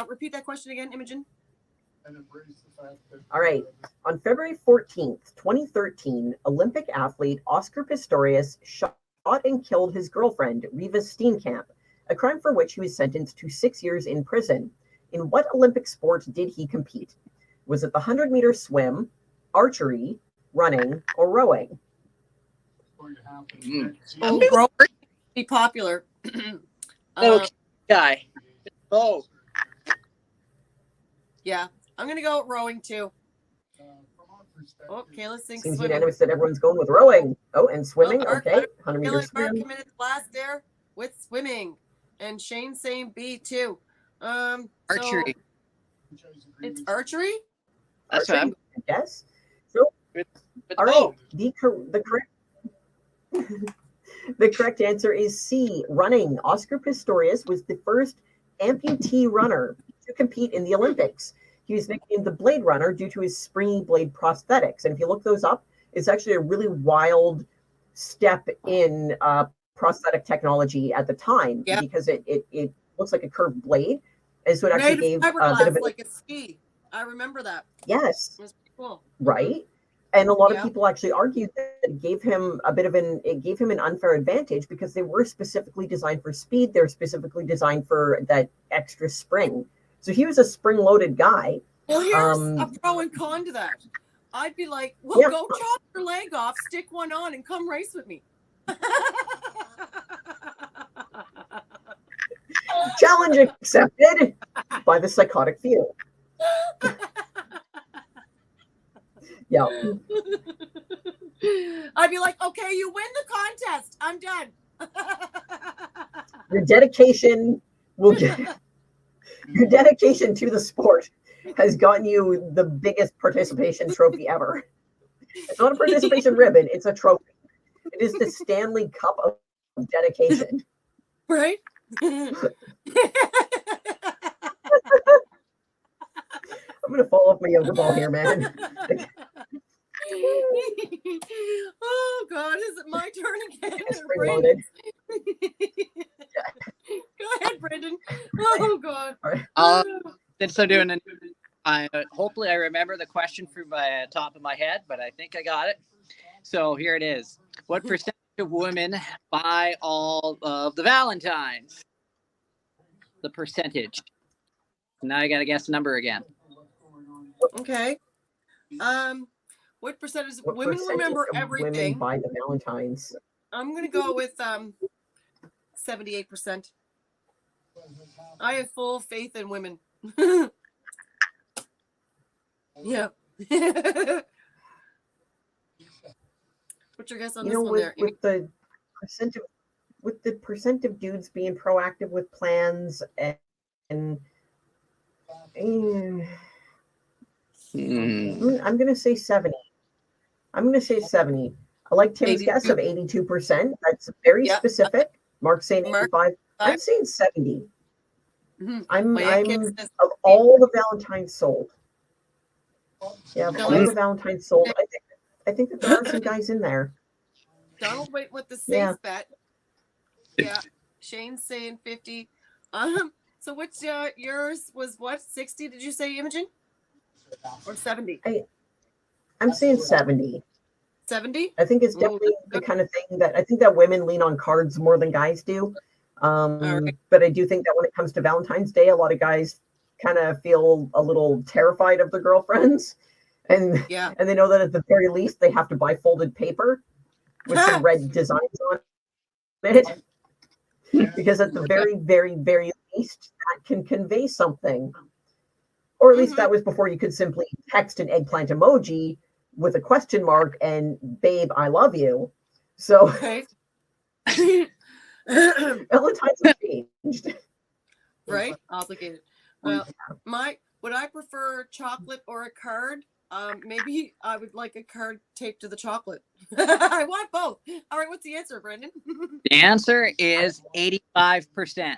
repeat that question again, Imogen. All right. On February 14th, 2013, Olympic athlete Oscar Pistorius shot and killed his girlfriend, Riva Steenkamp, a crime for which he was sentenced to 6 years in prison. In what Olympic sport did he compete? Was it the 100-meter swim, archery, running, or rowing? Oh, rowing be popular. Guy. Oh. Yeah, I'm going to go with rowing too. Oh, Kayla thinks Seems swimming. unanimous that everyone's going with rowing. Oh, and swimming. Okay. 100-meter Mark swim. committed last there with swimming. And Shane saying B too. Archery. So it's archery? That's Archery, right. yes. So, all right. The correct answer is C, running. Oscar Pistorius was the first amputee runner to compete in the Olympics. He was nicknamed the Blade Runner due to his springy blade prosthetics. And if you look those up, it's actually a really wild step in prosthetic technology at the time, because it looks like a curved blade. And so it actually gave a bit of like a ski. I remember that. Yes. It was pretty cool. Right. And a lot of people actually argued that it gave him an unfair advantage because they were specifically designed for speed. They're specifically designed for that extra spring. So he was a spring-loaded guy. Well, here's a pro and con to that. I'd be like, well, go chop your leg off, stick one on, and come race with me. Challenge accepted by the psychotic few. Yeah. I'd be like, okay, you win the contest. I'm done. Your dedication to the sport has gotten you the biggest participation trophy ever. It's not a participation ribbon, it's a trophy. It is the Stanley Cup of dedication. Right? I'm going to fall off my yoga ball here, man. Oh, God. Is it my turn again? Spring-loaded. Go ahead, Brendan. Oh, God. Since I'm doing hopefully I remember the question from the top of my head, but I think I got it. So here it is. What percentage of women buy all of the Valentines? The percentage. Now I got to guess the number again. Okay. What percentage of women remember everything? Women buy the Valentines. I'm going to go with 78%. I have full faith in women. Yeah. What's your guess on this one there? With the percent of dudes being proactive with plans and I'm going to say 70. I'm going to say 70. I like Tim's 82. guess of 82%. That's very specific. Mark's saying 85. I'm saying 70. Mm-hmm. I'm of all the Valentines sold. Yeah, of all the Valentines sold, I think that there are some guys in there. Donald went with the safe bet. Yeah. Shane's saying 50. So what's yours was what? 60, did you say, Imogen? Or 70? I'm saying 70. 70? I think it's definitely the kind of thing that I think that women lean on cards more than guys do. But I do think that when it comes to Valentine's Day, a lot of guys kind of feel a little terrified of their girlfriends. And they know that at the very least they have to buy folded paper with some red designs on it. Because at the very, very, very least, that can convey something. Or at least that was before you could simply text an eggplant emoji with a question mark and babe, I love you. So Right. Valentine's have changed. Right? Obligated. Well, would I prefer chocolate or a card? Maybe I would like a card taped to the chocolate. I want both. All right, what's the answer, Brendan? The answer is 85%.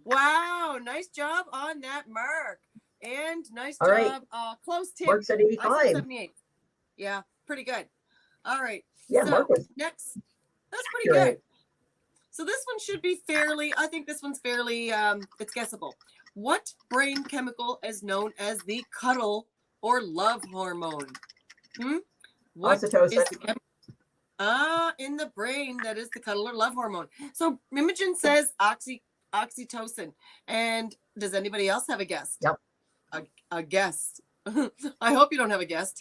Wow, nice job on that, Mark. And nice All right. job. Close, Tim. Mark's at I said 85. 78. Yeah, pretty good. All right. Yeah, so Mark was next. That's pretty accurate. good. So this one should be I think this one's fairly, it's guessable. What brain chemical is known as the cuddle or love hormone? What Oxytocin. is the chemical in the brain that is the cuddle or love hormone? So Imogen says oxytocin. And does anybody else have a guess? Yep. A guess. I hope you don't have a guess.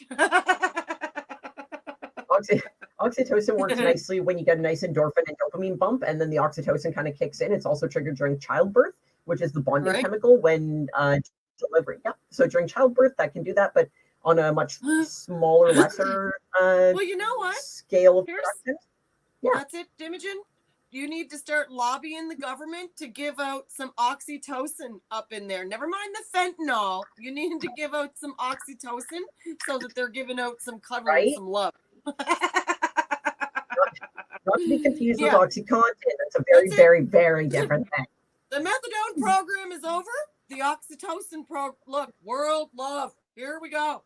Oxytocin works nicely when you get a nice endorphin and dopamine bump, and then the oxytocin kind of kicks in. It's also triggered during childbirth, which is the bonding chemical when delivery. Yeah, so during childbirth that can do that, but on a much smaller, lesser well, you know what? Scale of production. Yeah, that's it, Imogen. You need to start lobbying the government to give out some oxytocin up in there. Never mind the fentanyl. You need to give out some oxytocin so that they're giving out some cuddle and some love. Not to be confused with OxyContin. That's a very, very, very different thing. The methadone program is over. The oxytocin look, world love. Here we go.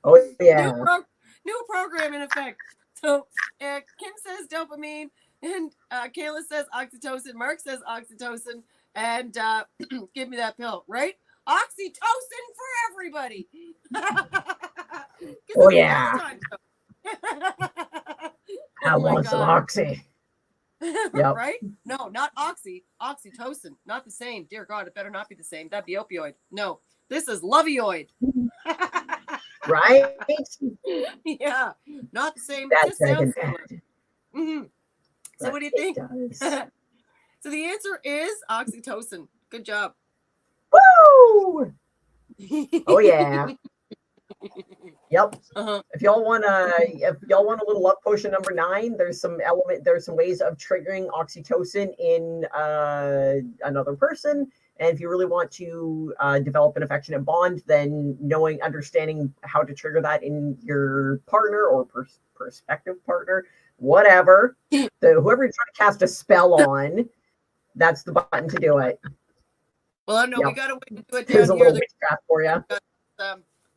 Oh yeah. New program in effect. So Kim says dopamine, and Kayla says oxytocin. Mark says oxytocin, and give me that pill, right? Oxytocin for everybody. Oh yeah. I want some oxy. Yep. Right? No, not oxy. Oxytocin. Not the same. Dear God, it better not be the same. That'd be opioid. No, this is lovioid. Right? Yeah, not the same. That just sounds similar. So what do you think? So the answer is oxytocin. Good job. Woo! Oh yeah. Yep. If y'all want a little love potion number 9, there's some ways of triggering oxytocin in another person. And if you really want to develop an affectionate bond, then understanding how to trigger that in your partner or prospective partner, whatever, whoever you're trying to cast a spell on, that's the button to do it. Well, I know we got to wait to do it down Here's a here. little witchcraft for you.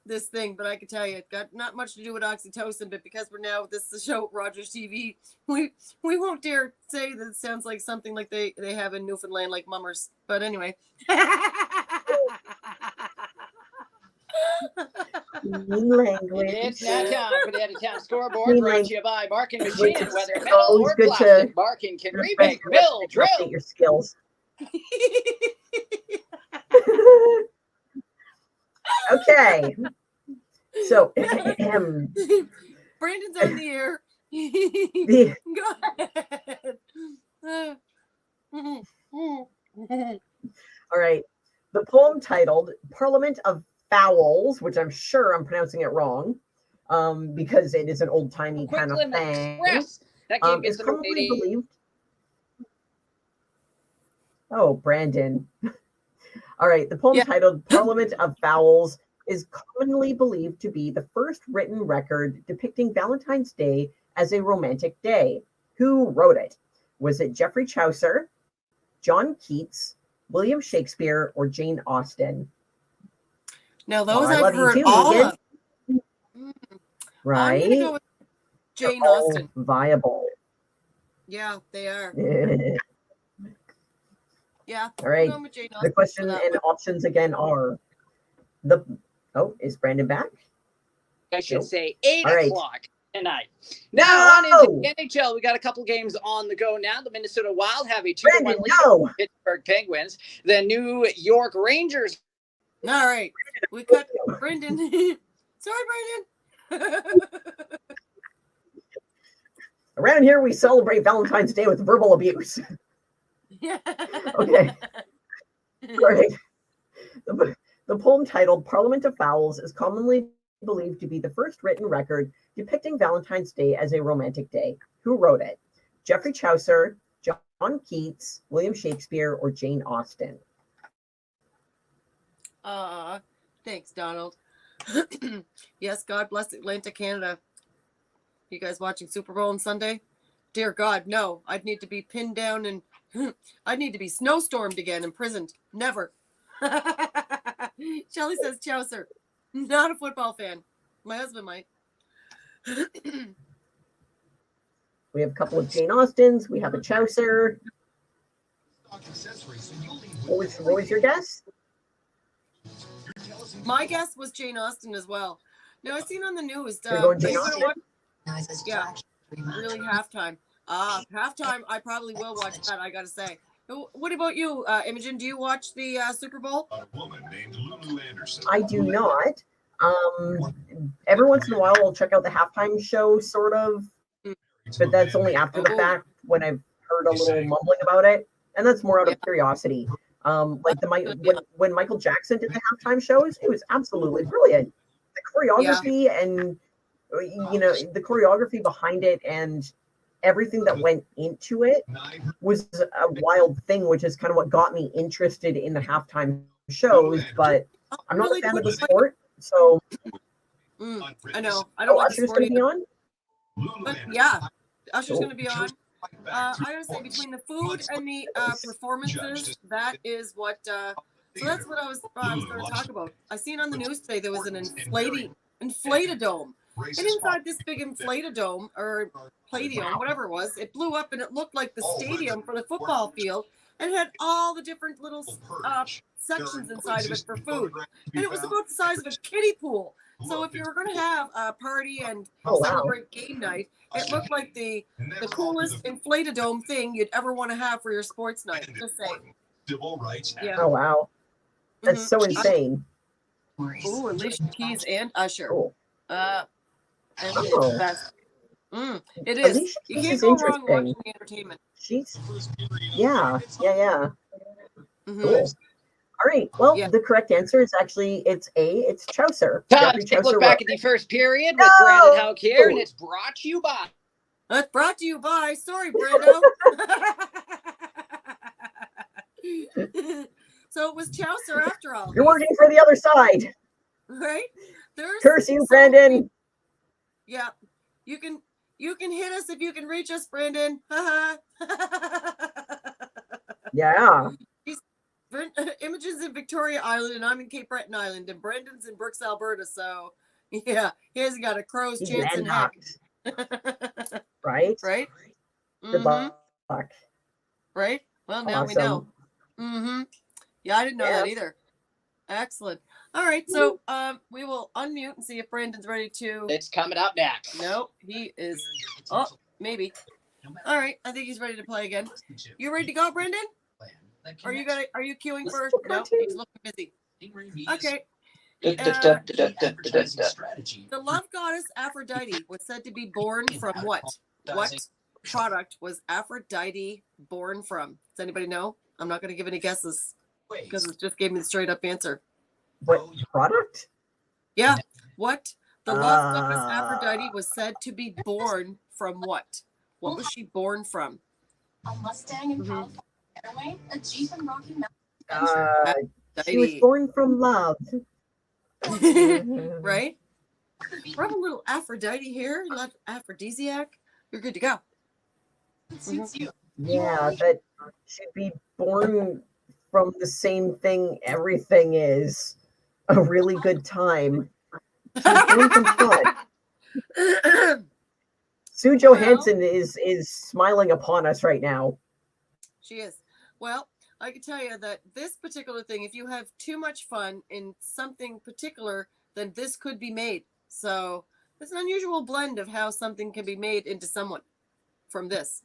This thing, but I can tell you, it got not much to do with oxytocin, but because we're now this is the show Rogers TV, we won't dare say that it sounds like something like they have in Newfoundland, like mummers. But anyway. Language. It's now time for the out-of-town scoreboard, brought to you by Barking Machine, whether metal always or good plastic. Barking can remake, build, drill. Your skills. Okay. So, Brandon's on the air. Go ahead. All right. The poem titled Parliament of Fowls, which I'm sure I'm pronouncing it wrong, because it is an old-timey kind of thing, is commonly believed. Oh, Brandon. All right. The poem titled Parliament of Fowls is commonly believed to be the first written record depicting Valentine's Day as a romantic day. Who wrote it? Was it Geoffrey Chaucer, John Keats, William Shakespeare, or Jane Austen? Now, those I've heard all of. Right? I'm going to go with Jane Austen. Viable. Yeah, they are. Yeah. All right. The question and options again are is Brandon back? I should say 8 o'clock tonight. Now on into the NHL. We got a couple games on the go now. The Minnesota Wild have a 2-1 lead over the Pittsburgh Penguins. The New York Rangers. All right. We cut Brendan. Sorry, Brendan. Around here, we celebrate Valentine's Day with verbal abuse. Yeah. Okay. All right. The poem titled Parliament of Fowls is commonly believed to be the first written record depicting Valentine's Day as a romantic day. Who wrote it? Geoffrey Chaucer, John Keats, William Shakespeare, or Jane Austen? Thanks, Donald. Yes, God bless Atlanta, Canada. You guys watching Super Bowl on Sunday? Dear God, no. I'd need to be pinned down and I'd need to be snowstormed again, imprisoned. Never. Shelley says Chaucer. Not a football fan. My husband might. We have a couple of Jane Austens. We have a Chaucer. What was your guess? My guess was Jane Austen as well. Now, I seen on the news. You're going Jane Austen? Yeah, really halftime. Halftime, I probably will watch that, I gotta say. What about you, Imogen? Do you watch the Super Bowl? I do not. Every once in a while, I'll check out the halftime show, sort of, but that's only after the fact when I've heard a little mumbling about it, and that's more out of curiosity. Like when Michael Jackson did the halftime shows, it was absolutely brilliant. The choreography and the choreography behind it and everything that went into it was a wild thing, which is kind of what got me interested in the halftime shows. But I'm not a fan of the sport, so I know I don't like Usher's sport going to be on. But yeah, Usher's going to be on. I gotta say, between the food and the performances, that is what. So that's what I was going to talk about. I seen on the news today there was an inflatadome, and inside this big inflatadome or Palladium, whatever it was, it blew up and it looked like the stadium for the football field, and it had all the different little sections inside of it for food, and it was about the size of a kiddie pool. So if you were going to have a party and celebrate game night, it looked like the coolest inflatadome thing you'd ever want to have for your sports night. Just saying. Yeah. Oh wow, that's so insane. Ooh, Alicia Keys and Usher. Cool. And it's the best. It is. Alicia You Keys can't is go wrong interesting. watching the entertainment. She's yeah. Mm-hmm. Cool. All right. Well, the correct answer is actually it's Chaucer. Time Geoffrey to take a Chaucer look back wrote at the first period with No! Brandon Hauk here, and it's brought to you by. That's brought to you by. Sorry, Brando. So it was Chaucer after all. You're working for the other side. Right? There's Curse you, Brandon. Yeah. You can hit us if you can reach us, Brandon. Yeah. Imogen's in Victoria Island, and I'm in Cape Breton Island, and Brendan's in Brooks, Alberta. So, yeah, he hasn't got a crow's chance in heck. Right? Right? Good luck. Right? Well, now we know. Yeah, I didn't know that either. Excellent. All right, so we will unmute and see if Brandon's ready to. It's coming up next. No, he is. Oh, maybe. All right, I think he's ready to play again. You ready to go, Brandon? Are you queuing first? No, he's looking busy. Okay. The love goddess Aphrodite was said to be born from what? What product was Aphrodite born from? Does anybody know? I'm not going to give any guesses because it just gave me the straight up answer. What product? Yeah. What? The love goddess Aphrodite was said to be born from what? What was she born from? A Mustang in California Airway, a Jeep in Rocky Mountain. She was born from love. Right? Rub a little Aphrodite here, a little aphrodisiac. You're good to go. It suits you. Yeah, that should be born from the same thing everything is. A really good time. She's born from fun. Sue Johansson is smiling upon us right now. She is. Well, I can tell you that this particular thing, if you have too much fun in something particular, then this could be made. So it's an unusual blend of how something can be made into someone from this.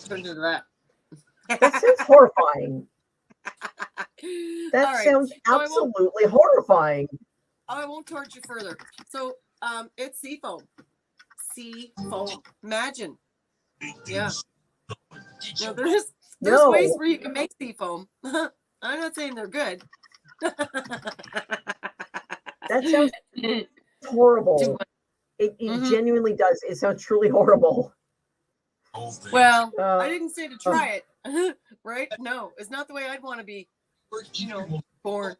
Turn into that. That sounds horrifying. That All right. sounds absolutely horrifying. I won't torture you further. So it's seafoam. Seafoam. Imagine. Yeah. No, there's ways where you can make seafoam. I'm not saying they're good, That sounds horrible. It Mhm. genuinely does. It sounds truly horrible. Well, Uh, I didn't say to try it, right? No, it's not the way I'd want to be, born.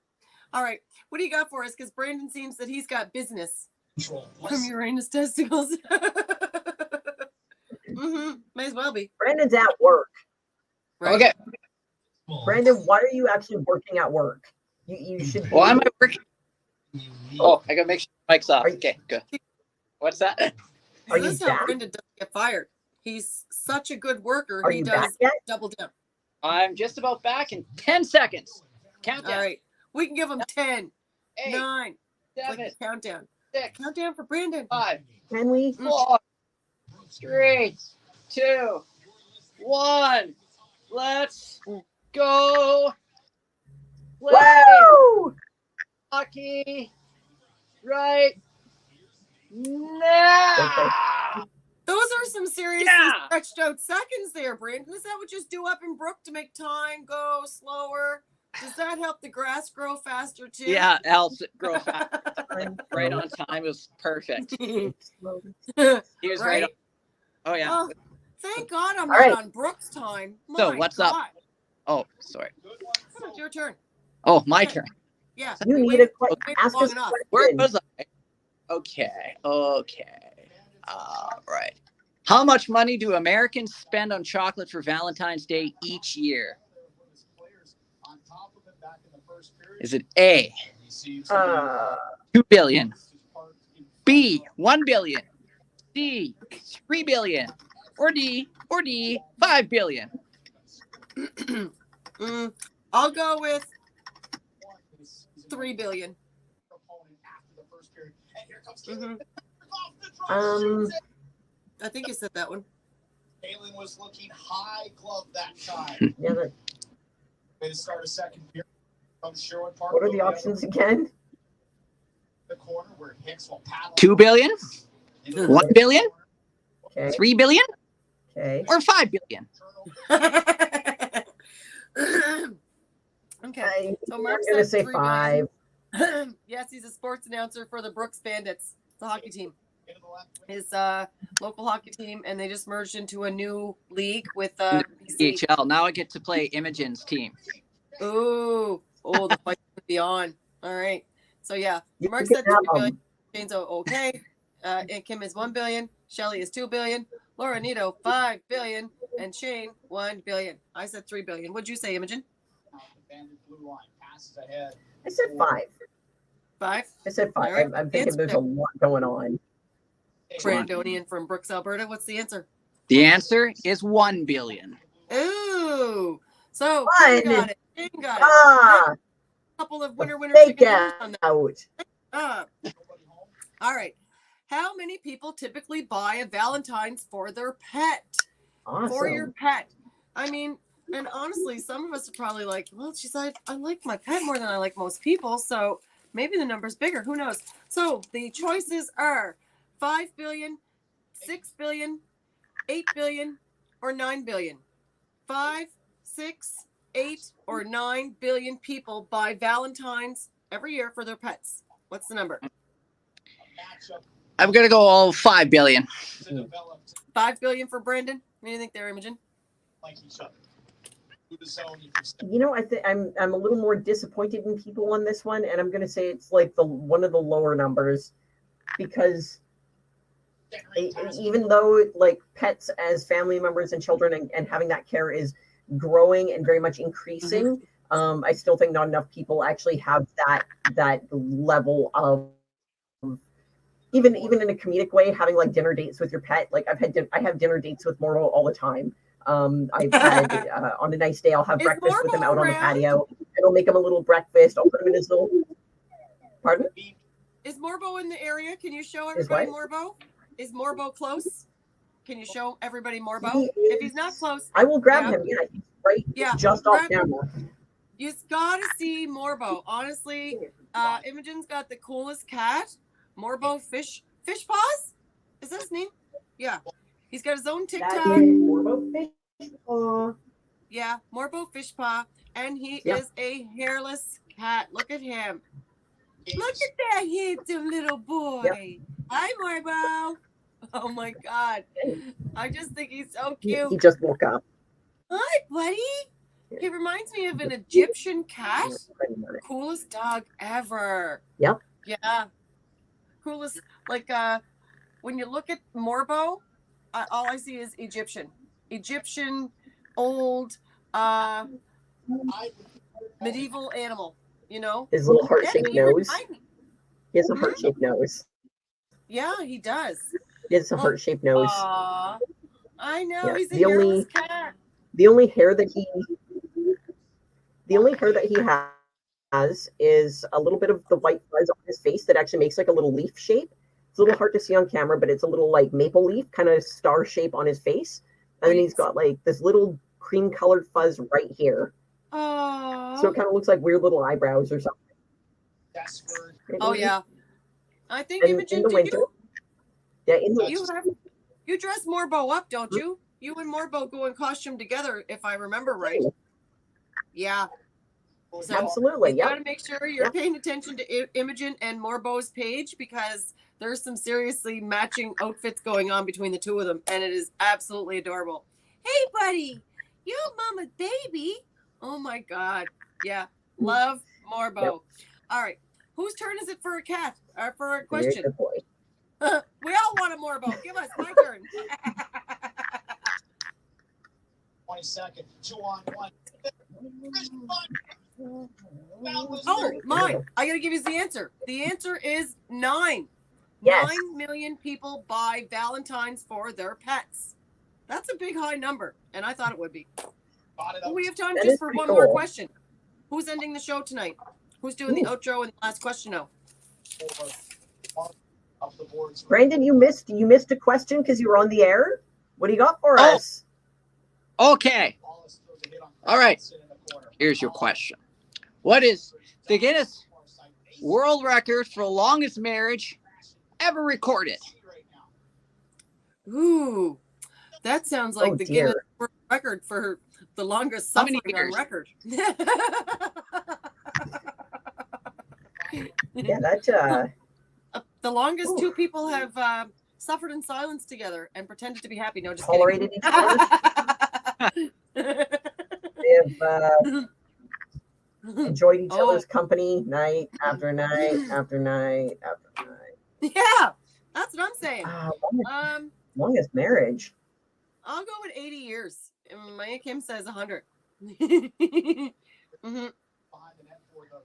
All right, what do you got for us? Because Brandon seems that he's got business from Uranus testicles. May as well be. Brandon's at work. Right? Okay. Brandon, why are you actually working at work? You should be. Why am I working? Oh, I gotta make sure the mic's off. Are you- Okay, good. What's that? Are This you is how back? Brandon doesn't get fired. He's such a good worker. Are He you back does yet? double down. I'm just about back in 10 seconds. Countdown. All right, we can give him 10, 8, 9. It's 7, like a countdown. 6, Countdown for Brandon. 5, Can we? 4, 3, 2, 1. Let's go play Woo! hockey right now. Those are some seriously stretched out seconds there, Brandon. Is that what you just do up in Brook to make time go slower? Does that help the grass grow faster too? Yeah, it helps it grow fast. Right on time. It was perfect. He was right on. Oh, yeah. Oh, thank God I'm All not right. on Brooks' time. So, My what's up? God. Oh, sorry. It's your turn. Oh, my turn. Yeah. You we need waited- a waited ask long us a enough. Where question. was I? Okay. All right. How much money do Americans spend on chocolate for Valentine's Day each year? Is it A, 2 billion, B, 1 billion, C, 3 billion, or D, 5 billion? I'll go with 3 billion. I think you said that one. Kalen was looking high glove that time. Yeah, that- Way to start a second period. From Sherwood Park. what are the options again? The corner where Hicks will paddle 2 billion, 1 billion, Okay. 3 billion, Okay. or 5 billion? Okay. So I'm Mark gonna said say 3 5. billion. Yes, he's a sports announcer for the Brooks Bandits, the hockey team. His local hockey team, and they just merged into a new league with BC. EHL. Now I get to play Imogen's team. Oh, the fight's gonna be on. All right. So yeah, You Mark can said have 3 billion. 'em. Shane's okay. And Kim is 1 billion. Shelly is 2 billion. Laura Nito 5 billion, and Shane 1 billion. I said 3 billion. What'd you say, Imogen? I said 5. 5. I said 5. All right. I'm thinking there's a lot going on. Brandonian from Brooks, Alberta. What's the answer? The answer is 1 billion. Ooh. So Fun. Kim got it. Shane got it. Ah, A couple of winner fake chicken dinners on that. out. All right. How many people typically buy a Valentine's for their pet? For your Awesome. pet. I mean, and honestly, some of us are probably like, well, she's like, I like my pet more than I like most people. So maybe the number's bigger. Who knows? So the choices are 5 billion, 6 billion, 8 billion, or 9 billion. 5, 6, 8, or 9 billion people buy Valentine's every year for their pets. What's the number? I'm going to go all 5 billion. 5 billion for Brandon. What do you think there, Imogen? You know, I think I'm a little more disappointed in people on this one, and I'm gonna say it's like one of the lower numbers, because even though like pets as family members and children and having that care is growing and very much increasing, I still think not enough people actually have that level of even in a comedic way, having like dinner dates with your pet. Like I have dinner dates with Morbo all the time. I've had on a nice day, I'll have breakfast with him out on the patio, and I'll make him a little breakfast. I'll put him in his little. Pardon? Is Morbo in the area? Can you show Is everybody what? Morbo? Is Morbo close? Can you show everybody Morbo? He If he's not close, I will grab Yeah. him. Yeah, he's right. Yeah, Just off grab him. camera. you gotta see Morbo. Honestly, Imogen's got the coolest cat. Morbo Fish Paws? Is that his name? Yeah. He's got his own That TikTok. is Morbo Fish Paw. Yeah, Morbo Fish Paw. And he Yeah. is a hairless cat. Look at him. Look at that handsome little boy. Hi, Marbo. Oh my God. I just think he's so cute. He just woke up. Hi, buddy. He reminds me of an Egyptian cat. Coolest dog ever. Yep. Yeah. Coolest. Like, when you look at Morbo, all I see is Egyptian. Egyptian, old, medieval animal, you know? His little heart-shaped nose. He has a Mhm. heart-shaped nose. Yeah, he does. He has a heart-shaped nose. Aw. I know, Yeah, he's a the only- hairless cat. The only hair that he has is a little bit of the white fuzz on his face that actually makes like a little leaf shape. It's a little hard to see on camera, but it's a little like maple leaf kind of star shape on his face. And then he's got like this little cream colored fuzz right here. Oh. So it kind of looks like weird little eyebrows or something. Oh yeah. I think And Imogen, in the did winter, you dress Morbo up, don't you? You and Morbo go in costume together, if I remember right. Yeah. So absolutely, you yeah. got to make sure you're paying attention to Imogen and Morbo's page, because there's some seriously matching outfits going on between the two of them, and it is absolutely adorable. Hey, buddy, you mama's baby. Oh my God. Yeah. Love Morbo. Yep. All right. Whose turn is it for a cat or for a Very question? good boy. We all want a Morbo. Give us my turn. 20 seconds. 2 on 1. Oh, mine. I got to give you the answer. The answer is 9. Yes. 9 million people buy Valentines for their pets. That's a big high number, and I thought it would be. Well, we have time That just is for pretty one more cool. question. Who's ending the show tonight? Who's doing the outro and the last question now? Brandon, you missed a question because you were on the air. What do you got for us? Okay. All right. Here's your question. What is the Guinness World Record for the longest marriage ever recorded? Ooh, that sounds like the dear. Guinness World Record for the longest How many suffering on years? record. Yeah, that The longest two people have suffered in silence together and pretended to be happy. No, just tolerated each other. kidding. They've enjoyed each Oh. other's company night after night after night after night. Yeah, that's what I'm saying. Longest marriage. I'll go with 80 years. And my Aunt Kim says 100. Mhm.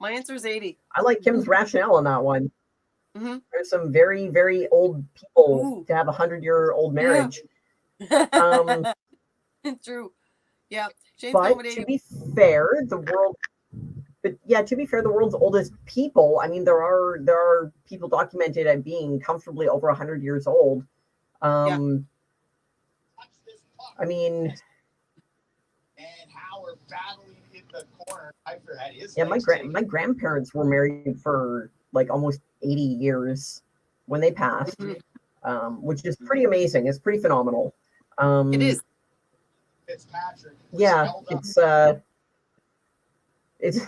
My answer is 80. I like Kim's rationale on that one. Mhm. There's some very, very old people Ooh. to have 100-year-old marriage. True. Yeah. Shane's going But with 80. to be fair, the world's oldest people, I mean, there are people documented at being comfortably over 100 years old. I mean, and how we're battling in the corner. I forgot his yeah, my grandparents were married for like almost 80 years when they passed, which is pretty amazing. It's pretty phenomenal. It is. Fitzpatrick. Yeah, it's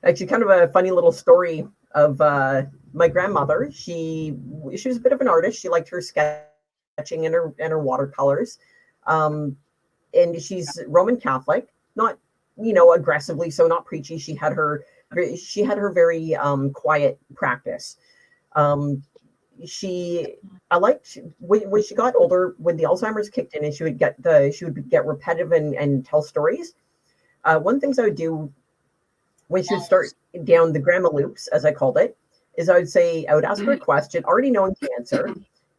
actually kind of a funny little story of my grandmother. She was a bit of an artist. She liked her sketching and her watercolors. And she's Roman Catholic, not aggressively, so not preachy. She had her very quiet practice. I liked when she got older, when the Alzheimer's kicked in, and she would get repetitive and tell stories. One of the things I would do when she would start down the grandma loops, as I called it, is I would ask her a question, already knowing the answer,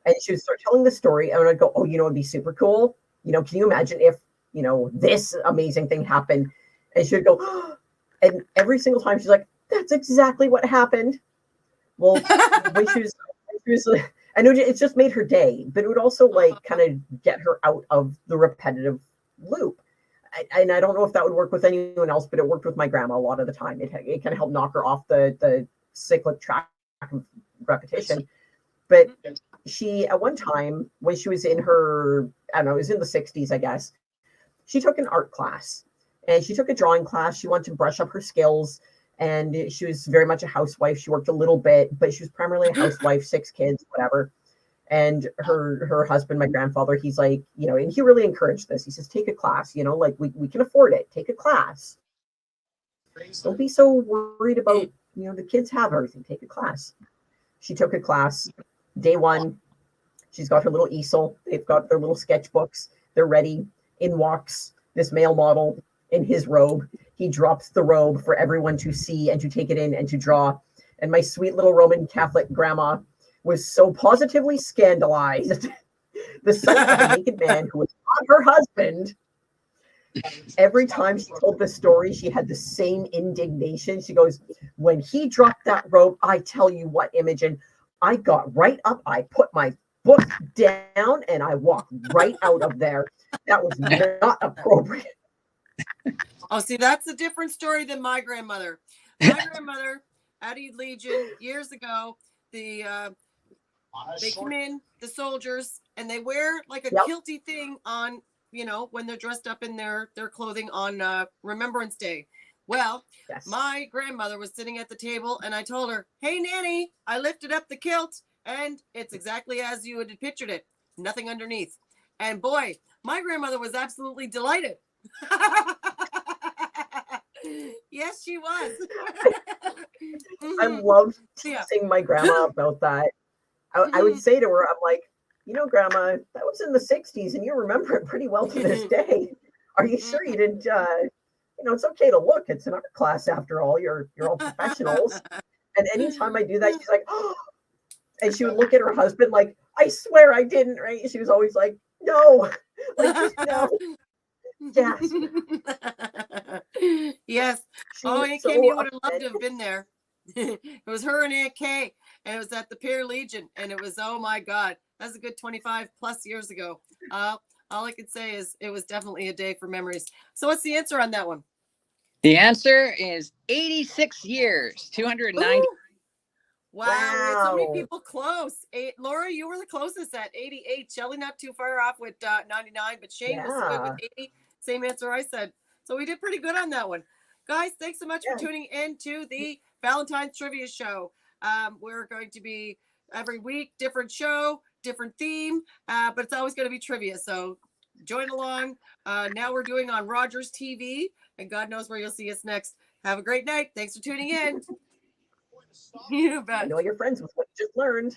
and she would start telling the story, and I'd go, oh, it'd be super cool. Can you imagine if, this amazing thing happened? And she would go, oh, and every single time she's like, that's exactly what happened. Well, when she was I know it just made her day, but it would also kind of get her out of the repetitive loop. And I don't know if that would work with anyone else, but it worked with my grandma a lot of the time. It kind of helped knock her off the cyclic track of repetition. But she, at one time, when she was in her, I don't know, it was in the 60s, I guess, she took an art class. And she took a drawing class. She wanted to brush up her skills. And she was very much a housewife. She worked a little bit, but she was primarily a housewife, 6 kids, whatever. And her husband, my grandfather, he's like, and he really encouraged this. He says, take a class, like we can afford it. Take a class. Don't be so worried about, the kids have everything. Take a class. She took a class. Day 1, she's got her little easel. They've got their little sketchbooks. They're ready. In walks this male model in his robe. He drops the robe for everyone to see and to take it in and to draw. And my sweet little Roman Catholic grandma was so positively scandalized. The sight of a naked man who was not her husband. Every time she told the story, she had the same indignation. She goes, when he dropped that robe, I tell you what, Imogen, I got right up, I put my book down, and I walked right out of there. That was not appropriate. Oh, see, that's a different story than my grandmother. My grandmother at Eid Legion years ago, they come in, the soldiers, and they wear like a kilty thing on, when they're dressed up in their clothing on Remembrance Day. Well, my grandmother was sitting at the table, and I told her, hey, Nanny, I lifted up the kilt, and it's exactly as you had pictured it. Nothing underneath. And boy, my grandmother was absolutely delighted. Yes, she was. I loved teasing my grandma about that. I would say to her, I'm like, Grandma, that was in the 60s, and you remember it pretty well to this day. Are you sure you didn't, it's okay to look. It's an art class after all. You're all professionals. And anytime I do that, she's like, oh, and she would look at her husband like, I swear I didn't, right? She was always like, no, like, just no. Yes. Yes. Aunt Kim, you would have loved to have been there. It was her and Aunt Kay, and it was at the Pier Legion, and it was, oh my God, that's a good 25 plus years ago. All I could say is it was definitely a day for memories. So what's the answer on that one? The answer is 86 years, 290. Ooh. Wow. We had so many people close. Laura, you were the closest at 88. Shelley not too far off with 99, but Shane was good with 80. Same answer I said. So we did pretty good on that one. Guys, thanks so much for tuning in to the Valentine's Trivia Show. We're going to be every week, different show, different theme, but it's always going to be trivia. So join along. Now we're doing on Rogers TV, and God knows where you'll see us next. Have a great night. Thanks for tuning in. You bet. I know you're friends with what you just learned.